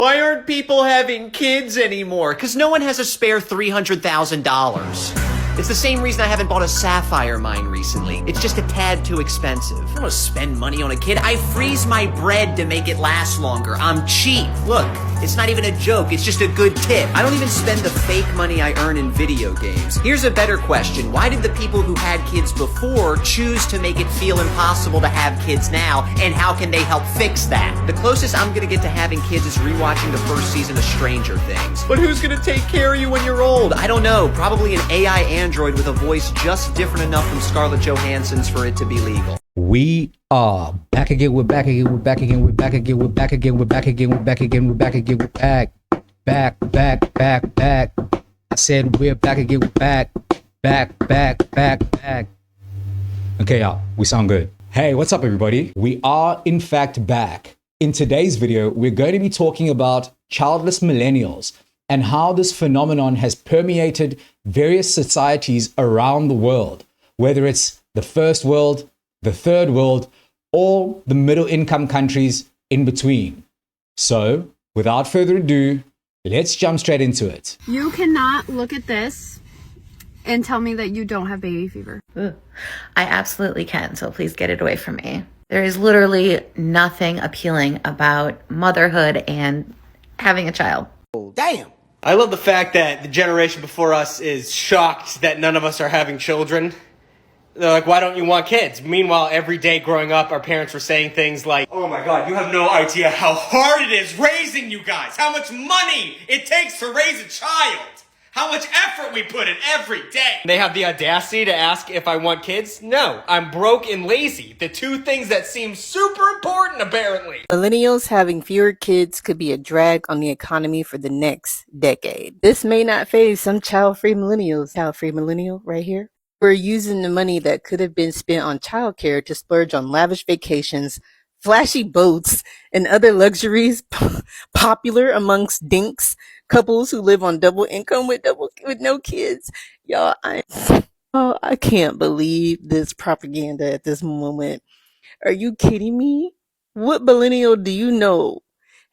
Why aren't people having kids anymore? Because no one has a spare $300,000. It's the same reason I haven't bought a sapphire mine recently. It's just a tad too expensive. I don't want to spend money on a kid. I freeze my bread to make it last longer. I'm cheap. Look, it's not even a joke. It's just a good tip. I don't even spend the fake money I earn in video games. Here's a better question. Why did the people who had kids before choose to make it feel impossible to have kids now? And how can they help fix that? The closest I'm gonna get to having kids is rewatching the first season of Stranger Things. But who's gonna take care of you when you're old? I don't know. Probably an AI android with a voice just different enough from Scarlett Johansson's for it to be legal. We are back again. We're back again. We're back again. We're back again. We're back again. We're back again. We're back again. We're back again. We're back. Back. I said we're back again. We're back. Back. Okay, y'all. We sound good. Hey, what's up, everybody? We are, in fact, back. In today's video, we're going to be talking about childless millennials and how this phenomenon has permeated various societies around the world, whether it's the first world, the third world, or the middle income countries in between. So, without further ado, let's jump straight into it. You cannot look at this and tell me that you don't have baby fever. Ooh, I absolutely can, so please get it away from me. There is literally nothing appealing about motherhood and having a child. Damn. I love the fact that the generation before us is shocked that none of us are having children. They're like, why don't you want kids? Meanwhile, every day growing up, our parents were saying things like, oh my God, you have no idea how hard it is raising you guys, how much money it takes to raise a child, how much effort we put in every day. They have the audacity to ask if I want kids? No, I'm broke and lazy. The two things that seem super important, apparently. Millennials having fewer kids could be a drag on the economy for the next decade. This may not faze some child-free millennials. Child-free millennial right here. We're using the money that could have been spent on childcare to splurge on lavish vacations, flashy boats, and other luxuries popular amongst dinks, couples who live on double income with no kids. Y'all, I can't believe this propaganda at this moment. Are you kidding me? What millennial do you know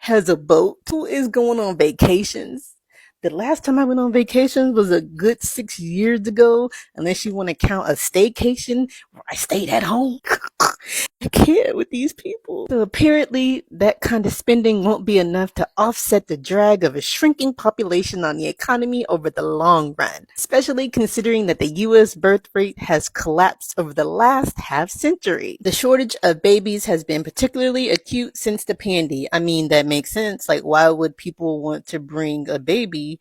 has a boat? Who is going on vacations? The last time I went on vacation was a good 6 years ago, unless you want to count a staycation where I stayed at home. I can't with these people. So apparently that kind of spending won't be enough to offset the drag of a shrinking population on the economy over the long run, especially considering that the U.S. birth rate has collapsed over the last half century. The shortage of babies has been particularly acute since the pandy. I mean, that makes sense. Like, why would people want to bring a baby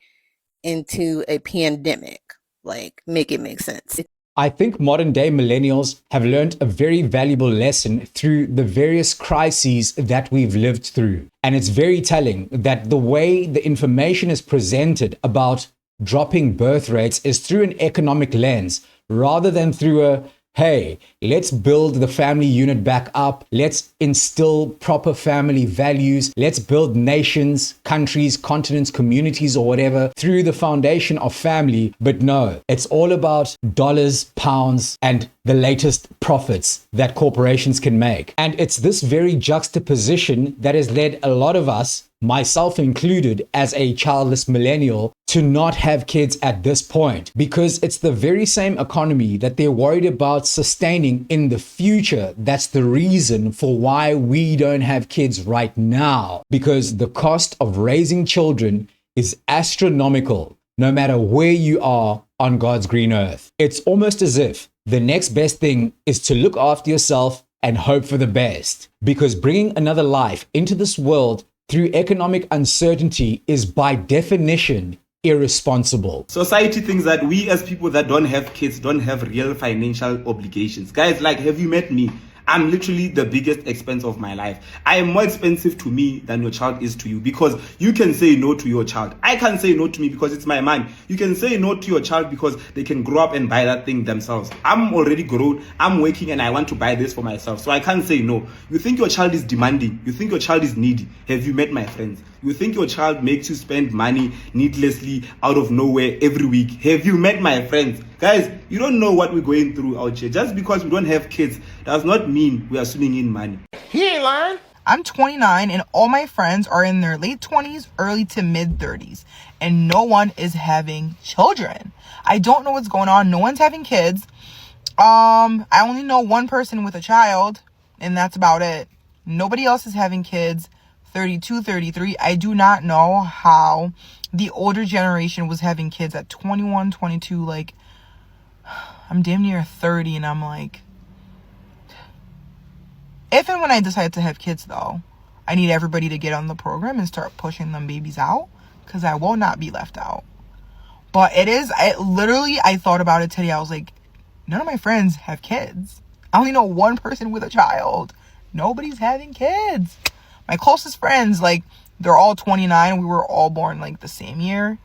into a pandemic? Like, make it make sense. I think modern day millennials have learned a very valuable lesson through the various crises that we've lived through. And it's very telling that the way the information is presented about dropping birth rates is through an economic lens rather than through a, hey, let's build the family unit back up. Let's instill proper family values. Let's build nations, countries, continents, communities, or whatever through the foundation of family. But no, it's all about dollars, pounds, and the latest profits that corporations can make. And it's this very juxtaposition that has led a lot of us, myself included, as a childless millennial, to not have kids at this point, because it's the very same economy that they're worried about sustaining in the future. That's the reason for why we don't have kids right now, because the cost of raising children is astronomical, no matter where you are on God's green earth. It's almost as if the next best thing is to look after yourself and hope for the best, because bringing another life into this world through economic uncertainty is by definition irresponsible. Society thinks that we as people that don't have kids don't have real financial obligations. Guys, like, have you met me? I'm literally the biggest expense of my life. I am more expensive to me than your child is to you, because you can say no to your child. I can't say no to me because it's my money. You can say no to your child because they can grow up and buy that thing themselves. I'm already grown, I'm working, and I want to buy this for myself, so I can't say no. You think your child is demanding, you think your child is needy. Have you met my friends? You think your child makes you spend money needlessly out of nowhere every week. Have you met my friends? Guys, you don't know what we're going through out here. Just because we don't have kids does not mean we are swimming in money. He ain't lying. I'm 29 and all my friends are in their late 20s, early to mid 30s, and no one is having children. I don't know what's going on. No one's having kids. I only know one person with a child, and that's about it. Nobody else is having kids. 32, 33. I do not know how the older generation was having kids at 21, 22. Like, I'm damn near 30, and I'm like, if and when I decide to have kids, though, I need everybody to get on the program and start pushing them babies out, because I will not be left out. But I thought about it today. I was like, none of my friends have kids. I only know one person with a child. Nobody's having kids. My closest friends, like, they're all 29. We were all born, like, the same year.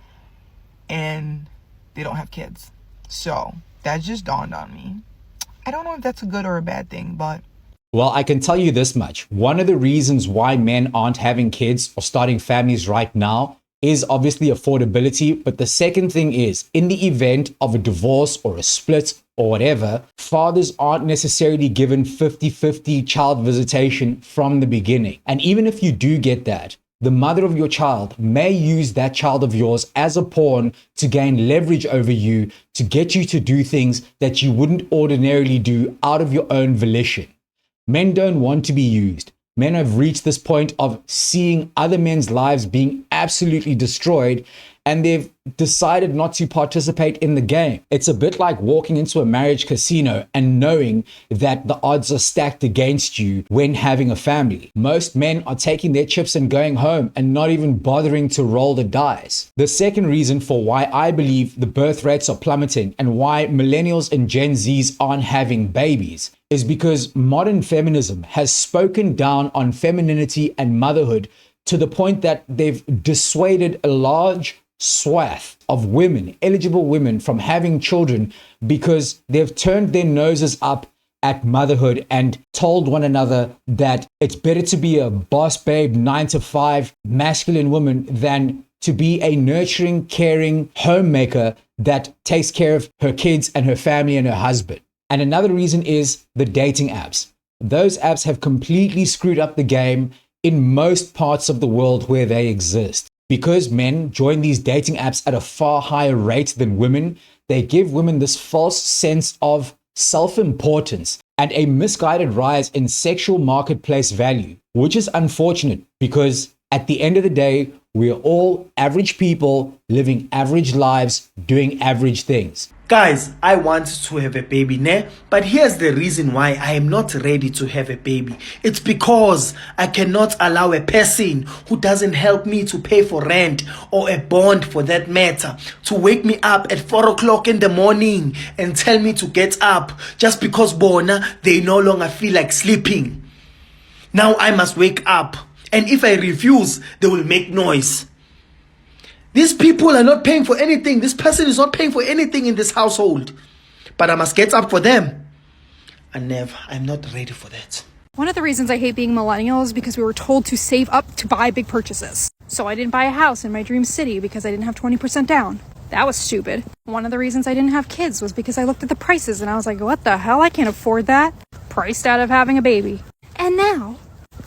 And they don't have kids. So that just dawned on me. I don't know if that's a good or a bad thing, but... Well, I can tell you this much. One of the reasons why men aren't having kids or starting families right now is obviously affordability. But the second thing is, in the event of a divorce or a split or whatever, fathers aren't necessarily given 50-50 child visitation from the beginning. And even if you do get that, the mother of your child may use that child of yours as a pawn to gain leverage over you, to get you to do things that you wouldn't ordinarily do out of your own volition. Men don't want to be used. Men have reached this point of seeing other men's lives being absolutely destroyed, and they've decided not to participate in the game. It's a bit like walking into a marriage casino and knowing that the odds are stacked against you when having a family. Most men are taking their chips and going home and not even bothering to roll the dice. The second reason for why I believe the birth rates are plummeting and why millennials and Gen Zs aren't having babies is because modern feminism has spoken down on femininity and motherhood to the point that they've dissuaded a large swath of women, eligible women, from having children because they've turned their noses up at motherhood and told one another that it's better to be a boss babe 9-to-5 masculine woman than to be a nurturing, caring homemaker that takes care of her kids and her family and her husband. And another reason is the dating apps. Those apps have completely screwed up the game in most parts of the world where they exist. Because men join these dating apps at a far higher rate than women, they give women this false sense of self-importance and a misguided rise in sexual marketplace value, which is unfortunate because at the end of the day, we're all average people living average lives, doing average things. Guys, I want to have a baby, ne? But here's the reason why I am not ready to have a baby. It's because I cannot allow a person who doesn't help me to pay for rent or a bond for that matter to wake me up at 4 o'clock in the morning and tell me to get up just because bona they no longer feel like sleeping. Now I must wake up, and if I refuse, they will make noise. These people are not paying for anything. This person is not paying for anything in this household. But I must get up for them. I'm not ready for that. One of the reasons I hate being millennial is because we were told to save up to buy big purchases. So I didn't buy a house in my dream city because I didn't have 20% down. That was stupid. One of the reasons I didn't have kids was because I looked at the prices and I was like, what the hell? I can't afford that. Priced out of having a baby. And now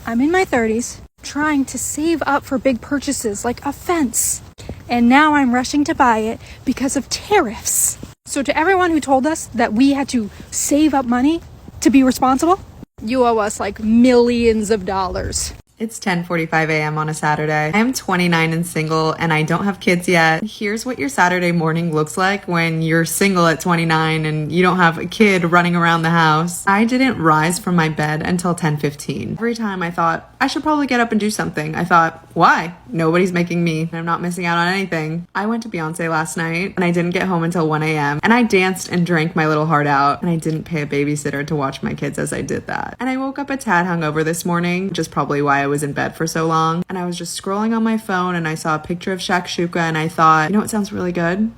I'm in my 30s trying to save up for big purchases like a fence. And now I'm rushing to buy it because of tariffs. So to everyone who told us that we had to save up money to be responsible, you owe us like millions of dollars. It's 10:45 a.m. on a Saturday. I am 29 and single, and I don't have kids yet. Here's what your Saturday morning looks like when you're single at 29 and you don't have a kid running around the house. I didn't rise from my bed until 10:15. Every time I thought, I should probably get up and do something. I thought, why? Nobody's making me. I'm not missing out on anything. I went to Beyonce last night, and I didn't get home until 1 a.m. And I danced and drank my little heart out, and I didn't pay a babysitter to watch my kids as I did that. And I woke up a tad hungover this morning, which is probably why I was in bed for so long, and I was just scrolling on my phone and I saw a picture of shakshuka and I thought, you know what sounds really good?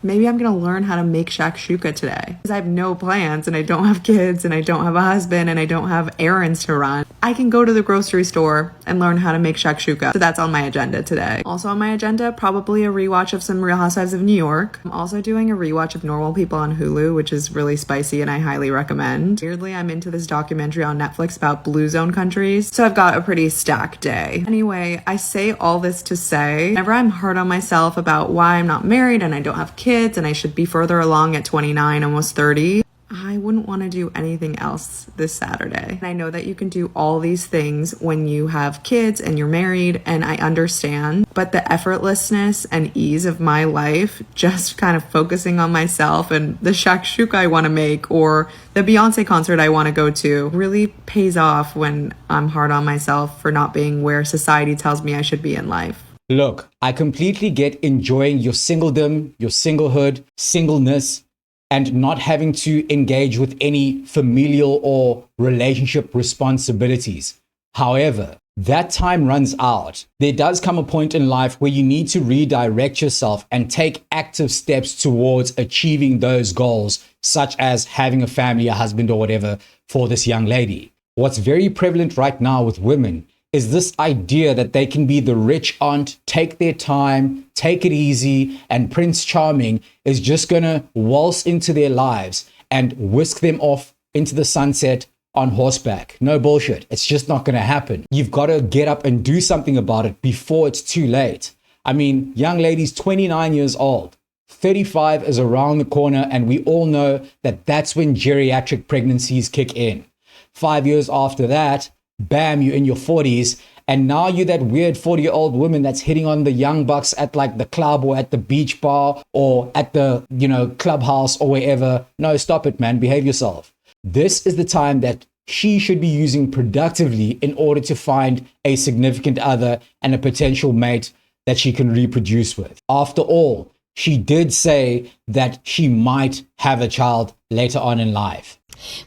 Maybe I'm gonna learn how to make shakshuka today because I have no plans and I don't have kids and I don't have a husband and I don't have errands to run. I can go to the grocery store and learn how to make shakshuka. So that's on my agenda today. Also on my agenda, probably a rewatch of some Real Housewives of New York. I'm also doing a rewatch of Normal People on Hulu, which is really spicy and I highly recommend. Weirdly, I'm into this documentary on Netflix about blue zone countries. So I've got a pretty stacked day. Anyway, I say all this to say, whenever I'm hard on myself about why I'm not married and I don't have kids and I should be further along at 29, almost 30, I wouldn't want to do anything else this Saturday. And I know that you can do all these things when you have kids and you're married, and I understand, but the effortlessness and ease of my life, just kind of focusing on myself and the shakshuka I want to make or the Beyonce concert I want to go to really pays off when I'm hard on myself for not being where society tells me I should be in life. Look, I completely get enjoying your singledom, your singlehood, singleness, and not having to engage with any familial or relationship responsibilities. However, that time runs out. There does come a point in life where you need to redirect yourself and take active steps towards achieving those goals, such as having a family, a husband, or whatever for this young lady. What's very prevalent right now with women is this idea that they can be the rich aunt, take their time, take it easy, and Prince Charming is just gonna waltz into their lives and whisk them off into the sunset on horseback. No bullshit. It's just not gonna happen. You've got to get up and do something about it before it's too late. I mean, young lady's 29 years old. 35 is around the corner, and we all know that that's when geriatric pregnancies kick in. 5 years after that, bam, you're in your 40s, and now you're that weird 40-year-old woman that's hitting on the young bucks at like the club or at the beach bar or at the, clubhouse or wherever. No, stop it, man. Behave yourself. This is the time that she should be using productively in order to find a significant other and a potential mate that she can reproduce with. After all, she did say that she might have a child later on in life.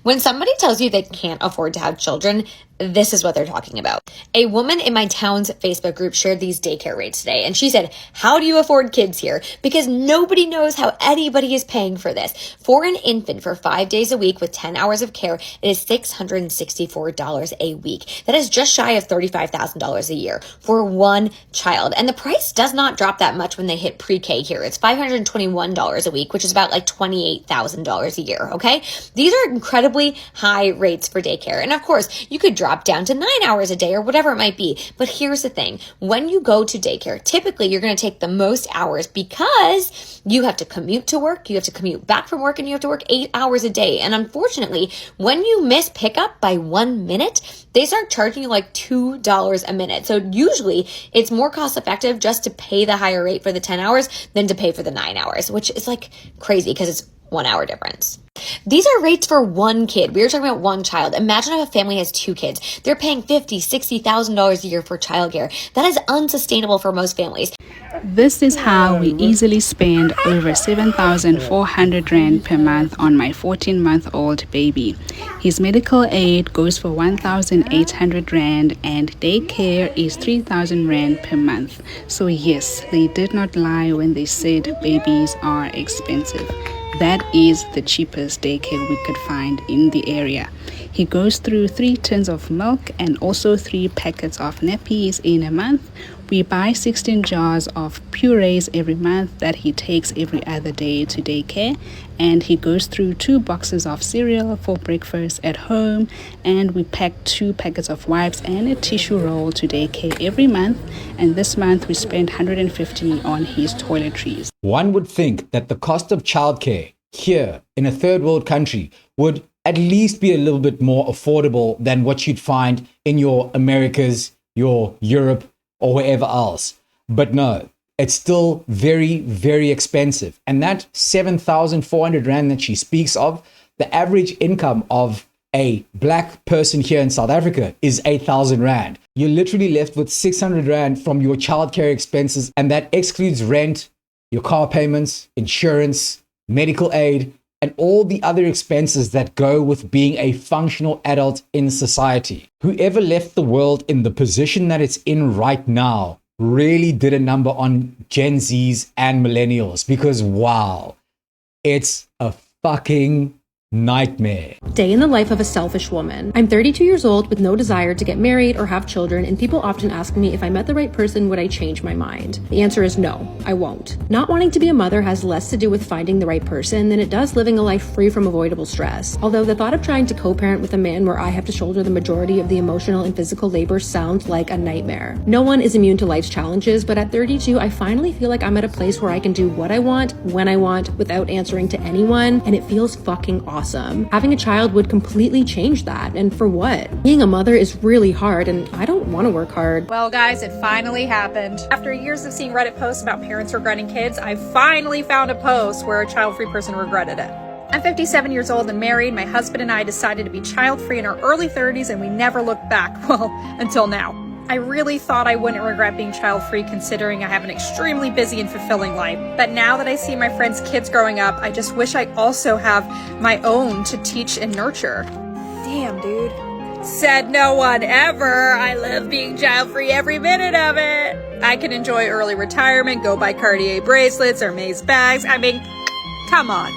When somebody tells you they can't afford to have children, this is what they're talking about. A woman in my town's Facebook group shared these daycare rates today, and she said, how do you afford kids here? Because nobody knows how anybody is paying for this. For an infant for 5 days a week with 10 hours of care, it is $664 a week. That is just shy of $35,000 a year for one child. And the price does not drop that much when they hit pre-K here. It's $521 a week, which is about like $28,000 a year, okay? These are incredibly high rates for daycare. And of course, you could drop down to 9 hours a day or whatever it might be. But here's the thing. When you go to daycare, typically you're going to take the most hours because you have to commute to work, you have to commute back from work, and you have to work 8 hours a day. And unfortunately, when you miss pickup by 1 minute, they start charging you like $2 a minute. So usually it's more cost effective just to pay the higher rate for the 10 hours than to pay for the 9 hours, which is like crazy because it's 1 hour difference. These are rates for one kid. We were talking about one child. Imagine if a family has two kids. They're paying $50,000, $60,000 a year for childcare. That is unsustainable for most families. This is how we easily spend over 7,400 Rand per month on my 14-month-old baby. His medical aid goes for 1,800 Rand and daycare is 3,000 Rand per month. So yes, they did not lie when they said babies are expensive. That is the cheapest daycare we could find in the area. He goes through 3 tins of milk and also 3 packets of nappies in a month. We buy 16 jars of purees every month that he takes every other day to daycare. And he goes through 2 boxes of cereal for breakfast at home. And we pack 2 packets of wipes and a tissue roll to daycare every month. And this month we spent $150 on his toiletries. One would think that the cost of childcare here in a third world country would at least be a little bit more affordable than what you'd find in your Americas, your Europe, or wherever else. But no, it's still very, very expensive. And that 7,400 Rand that she speaks of, the average income of a black person here in South Africa is 8,000 Rand. You're literally left with 600 Rand from your childcare expenses, and that excludes rent, your car payments, insurance, medical aid, and all the other expenses that go with being a functional adult in society. Whoever left the world in the position that it's in right now really did a number on Gen Zs and millennials because wow, it's a fucking nightmare. Day in the life of a selfish woman. I'm 32 years old with no desire to get married or have children, and people often ask me if I met the right person, would I change my mind? The answer is no, I won't. Not wanting to be a mother has less to do with finding the right person than it does living a life free from avoidable stress. Although the thought of trying to co-parent with a man where I have to shoulder the majority of the emotional and physical labor sounds like a nightmare. No one is immune to life's challenges, but at 32, I finally feel like I'm at a place where I can do what I want, when I want, without answering to anyone, and it feels fucking awesome. Having a child would completely change that, and for what? Being a mother is really hard, and I don't want to work hard. Well, guys, it finally happened. After years of seeing Reddit posts about parents regretting kids, I finally found a post where a child-free person regretted it. I'm 57 years old and married. My husband and I decided to be child-free in our early 30s, and we never looked back. Well, until now. I really thought I wouldn't regret being child-free considering I have an extremely busy and fulfilling life. But now that I see my friends' kids growing up, I just wish I also have my own to teach and nurture. Damn, dude. Said no one ever. I love being child-free every minute of it. I can enjoy early retirement, go buy Cartier bracelets or Maze bags. I mean, come on.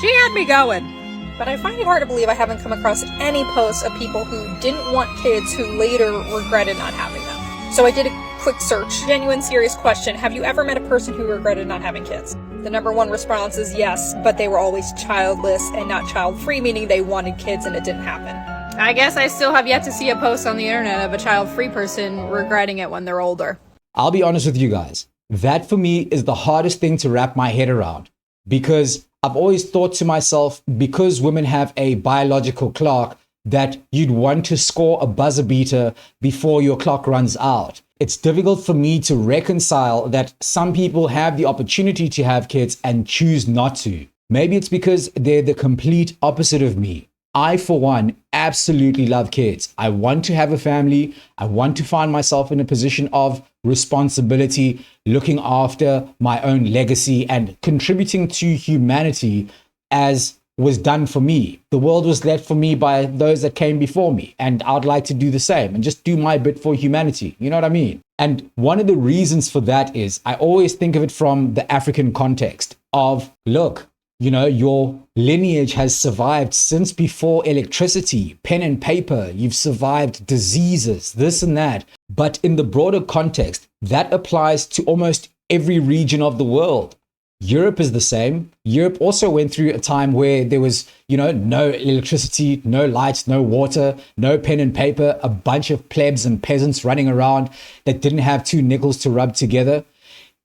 She had me going. But I find it hard to believe I haven't come across any posts of people who didn't want kids who later regretted not having them. So I did a quick search. Genuine, serious question. Have you ever met a person who regretted not having kids? The number one response is yes, but they were always childless and not child-free, meaning they wanted kids and it didn't happen. I guess I still have yet to see a post on the internet of a child-free person regretting it when they're older. I'll be honest with you guys. That for me is the hardest thing to wrap my head around because I've always thought to myself, because women have a biological clock, that you'd want to score a buzzer beater before your clock runs out. It's difficult for me to reconcile that some people have the opportunity to have kids and choose not to. Maybe it's because they're the complete opposite of me. I, for one, absolutely love kids. I want to have a family. I want to find myself in a position of responsibility, looking after my own legacy and contributing to humanity as was done for me. The world was left for me by those that came before me, and I'd like to do the same and just do my bit for humanity. You know what I mean? And one of the reasons for that is I always think of it from the African context of, look, you know, your lineage has survived since before electricity, pen and paper. You've survived diseases, this and that. But in the broader context, that applies to almost every region of the world. Europe is the same. Europe also went through a time where there was, you know, no electricity, no lights, no water, no pen and paper, a bunch of plebs and peasants running around that didn't have two nickels to rub together.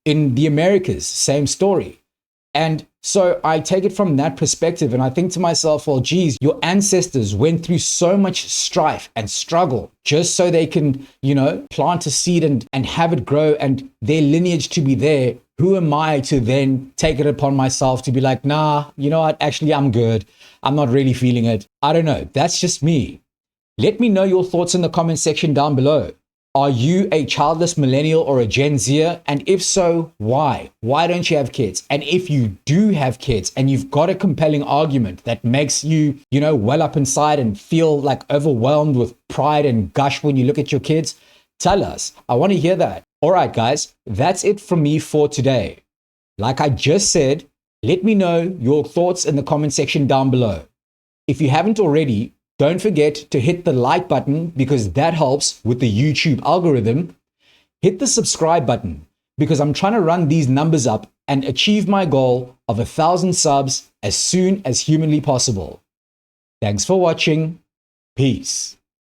In the Americas, same story. And so I take it from that perspective and I think to myself, well, geez, your ancestors went through so much strife and struggle just so they can, you know, plant a seed and have it grow and their lineage to be there. Who am I to then take it upon myself to be like, nah, you know what? Actually, I'm good. I'm not really feeling it. I don't know. That's just me. Let me know your thoughts in the comment section down below. Are you a childless millennial or a Gen Zer? And if so, why? Why don't you have kids? And if you do have kids and you've got a compelling argument that makes you, you know, well up inside and feel like overwhelmed with pride and gush when you look at your kids, tell us. I want to hear that. All right, guys, that's it from me for today. Like I just said, let me know your thoughts in the comment section down below. If you haven't already, don't forget to hit the like button because that helps with the YouTube algorithm. Hit the subscribe button because I'm trying to run these numbers up and achieve my goal of 1,000 subs as soon as humanly possible. Thanks for watching. Peace.